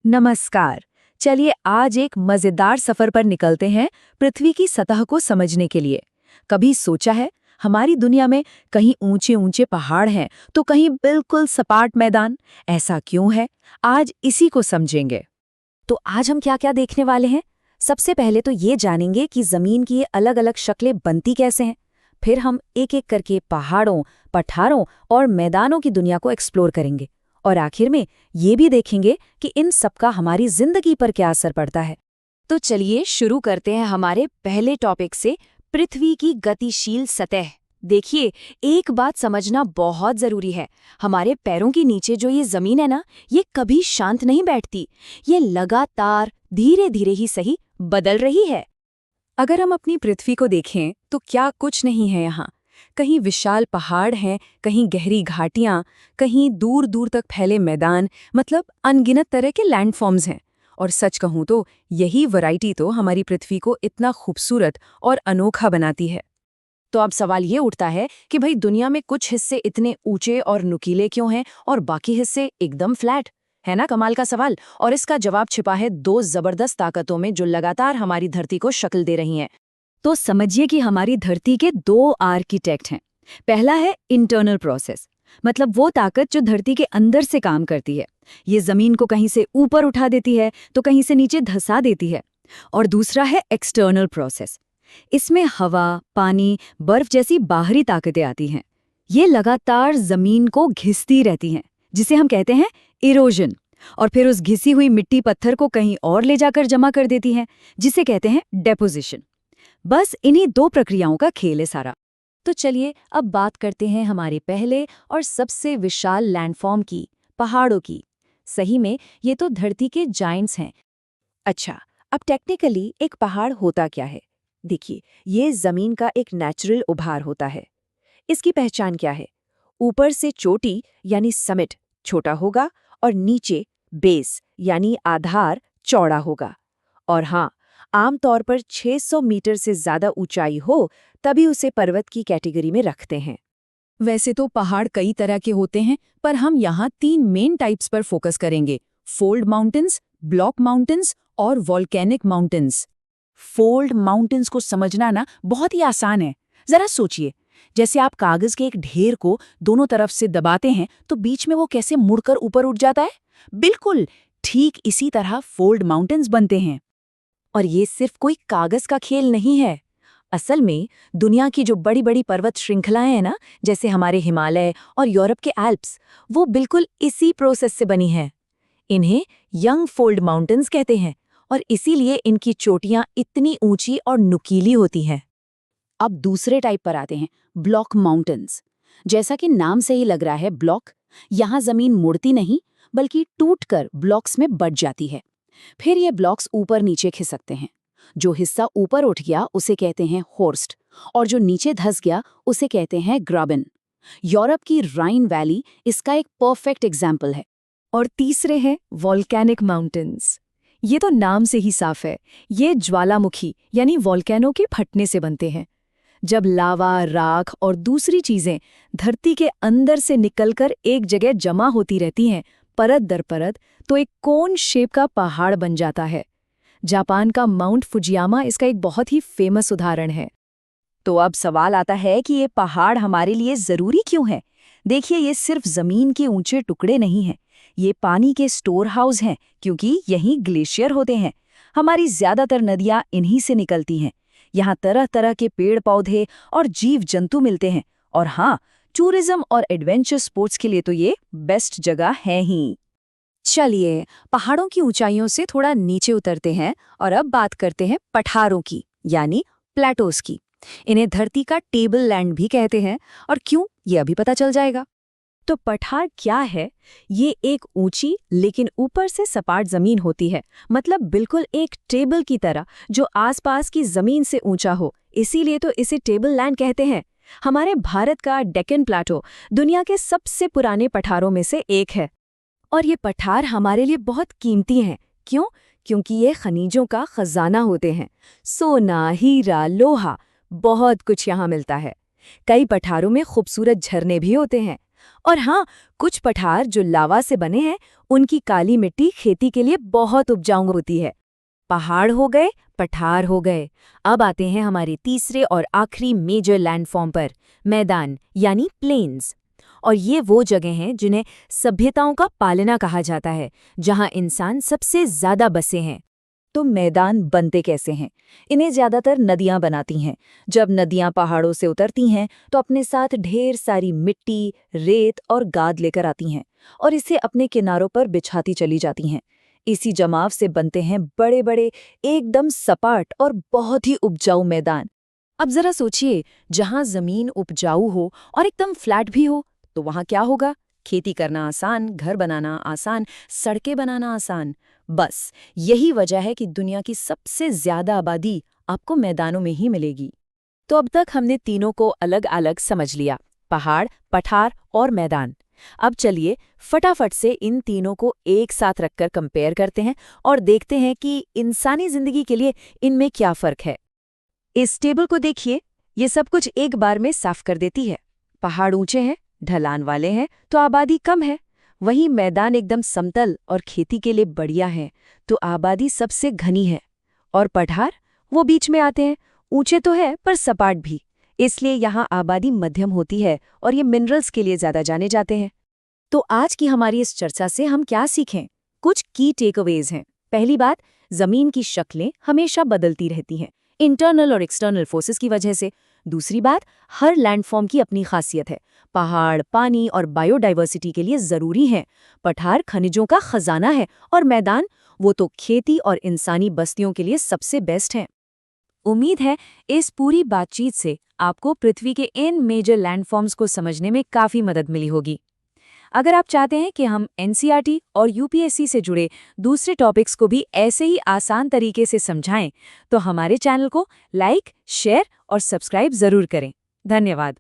नमस्कार। चलिए आज एक मजेदार सफर पर निकलते हैं पृथ्वी की सतह को समझने के लिए। कभी सोचा है हमारी दुनिया में कहीं ऊंचे ऊंचे पहाड़ हैं तो कहीं बिल्कुल सपाट मैदान? ऐसा क्यों है? आज इसी को समझेंगे। तो आज हम क्या क्या देखने वाले हैं। सबसे पहले तो ये जानेंगे कि जमीन की ये अलग अलग शक्लें बनती कैसे हैं। फिर हम एक एक करके पहाड़ों, पठारों और मैदानों की दुनिया को एक्सप्लोर करेंगे। और आखिर में ये भी देखेंगे कि इन सबका हमारी जिंदगी पर क्या असर पड़ता है। तो चलिए शुरू करते हैं हमारे पहले टॉपिक से, पृथ्वी की गतिशील सतह। देखिए, एक बात समझना बहुत जरूरी है। हमारे पैरों के नीचे जो ये जमीन है ना, ये कभी शांत नहीं बैठती। ये लगातार धीरे धीरे ही सही बदल रही है। अगर हम अपनी पृथ्वी को देखें तो क्या कुछ नहीं है यहाँ। कहीं विशाल पहाड़ हैं, कहीं गहरी घाटियां, कहीं दूर दूर तक फैले मैदान, मतलब अनगिनत तरह के लैंडफॉर्म्स हैं। और सच कहूं तो यही वैरायटी तो हमारी पृथ्वी को इतना खूबसूरत और अनोखा बनाती है। तो अब सवाल ये उठता है कि भाई दुनिया में कुछ हिस्से इतने ऊंचे और नुकीले क्यों हैं और बाकी हिस्से एकदम फ्लैट? है ना कमाल का सवाल। और इसका जवाब छिपा है दो जबरदस्त ताकतों में जो लगातार हमारी धरती को शक्ल दे रही हैं। तो समझिए कि हमारी धरती के दो आर्किटेक्ट हैं। पहला है इंटरनल प्रोसेस, मतलब वो ताकत जो धरती के अंदर से काम करती है। ये जमीन को कहीं से ऊपर उठा देती है तो कहीं से नीचे धंसा देती है। और दूसरा है एक्सटर्नल प्रोसेस। इसमें हवा, पानी, बर्फ जैसी बाहरी ताकतें आती हैं। ये लगातार जमीन को घिसती रहती हैं, जिसे हम कहते हैं इरोजन। और फिर उस घिसी हुई मिट्टी पत्थर को कहीं और ले जाकर जमा कर देती हैं, जिसे कहते हैं डेपोजिशन। बस इन्हीं दो प्रक्रियाओं का खेल है सारा। तो चलिए अब बात करते हैं हमारे पहले और सबसे विशाल लैंडफॉर्म की, पहाड़ों की। सही में ये तो धरती के जायंट्स हैं। अच्छा, अब टेक्निकली एक पहाड़ होता क्या है? देखिए, ये जमीन का एक नेचुरल उभार होता है। इसकी पहचान क्या है? ऊपर से चोटी यानी समिट छोटा होगा और नीचे बेस यानी आधार चौड़ा होगा। और हाँ, आमतौर पर 600 मीटर से ज्यादा ऊंचाई हो तभी उसे पर्वत की कैटेगरी में रखते हैं। वैसे तो पहाड़ कई तरह के होते हैं, पर हम यहाँ 3 मेन टाइप्स पर फोकस करेंगे: फोल्ड माउंटेन्स, ब्लॉक माउंटेन्स और वॉल्केनिक माउंटेन्स। फोल्ड माउंटेन्स को समझना ना बहुत ही आसान है। जरा सोचिए, जैसे आप कागज के एक ढेर को दोनों तरफ से दबाते हैं तो बीच में वो कैसे मुड़कर ऊपर उठ जाता है। बिल्कुल ठीक इसी तरह फोल्ड माउंटेन्स बनते हैं। और ये सिर्फ कोई कागज का खेल नहीं है। असल में दुनिया की जो बड़ी बड़ी पर्वत श्रृंखलाएं हैं ना, जैसे हमारे हिमालय और यूरोप के एल्प्स, वो बिल्कुल इसी प्रोसेस से बनी है। इन्हें यंग फोल्ड माउंटेन्स कहते हैं और इसीलिए इनकी चोटियां इतनी ऊंची और नुकीली होती हैं। अब दूसरे टाइप पर आते हैं, ब्लॉक माउंटेन्स। जैसा कि नाम से ही लग रहा है, ब्लॉक, यहाँ जमीन मुड़ती नहीं बल्कि टूटकर ब्लॉक्स में बट जाती है। फिर ये ब्लॉक्स ऊपर नीचे खिसकते हैं। जो हिस्सा ऊपर उठ गया उसे कहते हैं होर्स्ट और जो नीचे धंस गया उसे कहते हैं ग्राबन। यूरोप की राइन वैली इसका एक परफेक्ट एग्जाम्पल है। और तीसरे हैं वॉल्केनिक माउंटेन्स। ये तो नाम से ही साफ है, ये ज्वालामुखी यानी वॉल्केनो के फटने से बनते हैं। जब लावा, राख और दूसरी चीजें धरती के अंदर से निकलकर एक जगह जमा होती रहती हैं, परत दर परत, तो एक कोन शेप का पहाड़ बन जाता है। जापान का माउंट फुजियामा इसका एक बहुत ही फेमस उदाहरण है। तो अब सवाल आता है कि ये पहाड़ हमारे लिए जरूरी क्यों है? देखिए, ये सिर्फ जमीन के ऊंचे टुकड़े नहीं हैं, ये पानी के स्टोर हाउस हैं, क्योंकि यहीं ग्लेशियर होते हैं। हमारी ज्यादातर नदियां इन्हीं से निकलती हैं। यहाँ तरह तरह के पेड़ पौधे और जीव जंतु मिलते हैं। और हाँ, टूरिज्म और एडवेंचर स्पोर्ट्स के लिए तो ये बेस्ट जगह है ही। चलिए पहाड़ों की ऊंचाइयों से थोड़ा नीचे उतरते हैं और अब बात करते हैं पठारों की, यानी प्लेटोस की। इन्हें धरती का टेबल लैंड भी कहते हैं। और क्यों, ये अभी पता चल जाएगा। तो पठार क्या है? ये एक ऊंची लेकिन ऊपर से सपाट जमीन होती है, मतलब बिल्कुल एक टेबल की तरह जो आसपास की जमीन से ऊंचा हो। इसीलिए तो इसे टेबल लैंड कहते हैं। हमारे भारत का डेक्कन प्लाटो दुनिया के सबसे पुराने पठारों में से एक है। और ये पठार हमारे लिए बहुत कीमती हैं। क्यों? क्योंकि ये खनिजों का खजाना होते हैं। सोना, हीरा, लोहा, बहुत कुछ यहाँ मिलता है। कई पठारों में खूबसूरत झरने भी होते हैं। और हाँ, कुछ पठार जो लावा से बने हैं, उनकी काली मिट्टी खेती के लिए बहुत उपजाऊ होती है। पहाड़ हो गए, पठार हो गए। अब आते हैं हमारे तीसरे और आखिरी मेजर लैंडफॉर्म पर, मैदान यानी प्लेन्स। और ये वो जगह हैं जिन्हें सभ्यताओं का पालना कहा जाता है, जहाँ इंसान सबसे ज्यादा बसे हैं। तो मैदान बनते कैसे हैं? इन्हें ज्यादातर नदियां बनाती हैं। जब नदियां पहाड़ों से उतरती हैं तो अपने साथ ढेर सारी मिट्टी, रेत और गाद लेकर आती हैं और इसे अपने किनारों पर बिछाती चली जाती हैं। इसी जमाव से बनते हैं बड़े बड़े, एकदम सपाट और बहुत ही उपजाऊ मैदान। अब जरा सोचिए, जहाँ जमीन उपजाऊ हो और एकदम फ्लैट भी हो, तो वहाँ क्या होगा? खेती करना आसान, घर बनाना आसान, सड़कें बनाना आसान। बस यही वजह है कि दुनिया की सबसे ज्यादा आबादी आपको मैदानों में ही मिलेगी। तो अब तक हमने तीनों को अलग अलग समझ लिया, पहाड़, पठार और मैदान। अब चलिए फटाफट से इन तीनों को एक साथ रखकर कंपेयर करते हैं और देखते हैं कि इंसानी जिंदगी के लिए इनमें क्या फर्क है। इस टेबल को देखिए, ये सब कुछ एक बार में साफ कर देती है। पहाड़ ऊंचे हैं, ढलान वाले हैं, तो आबादी कम है। वहीं मैदान एकदम समतल और खेती के लिए बढ़िया है, तो आबादी सबसे घनी है। और पठार, वो बीच में आते हैं, ऊंचे तो है पर सपाट भी, इसलिए यहाँ आबादी मध्यम होती है और ये मिनरल्स के लिए ज्यादा जाने जाते हैं। तो आज की हमारी इस चर्चा से हम क्या सीखें? कुछ की टेकअवेज हैं। पहली बात, जमीन की शक्लें हमेशा बदलती रहती हैं, इंटरनल और एक्सटर्नल फोर्सेस की वजह से। दूसरी बात, हर लैंडफॉर्म की अपनी खासियत है। पहाड़ पानी और बायोडाइवर्सिटी के लिए जरूरी हैं। पठार खनिजों का खजाना है और मैदान, वो तो खेती और इंसानी बस्तियों के लिए सबसे बेस्ट हैं। उम्मीद है इस पूरी बातचीत से आपको पृथ्वी के इन मेजर लैंडफॉर्म्स को समझने में काफ़ी मदद मिली होगी। अगर आप चाहते हैं कि हम एनसीईआरटी और यूपीएससी से जुड़े दूसरे टॉपिक्स को भी ऐसे ही आसान तरीके से समझाएं, तो हमारे चैनल को लाइक, शेयर और सब्सक्राइब ज़रूर करें। धन्यवाद।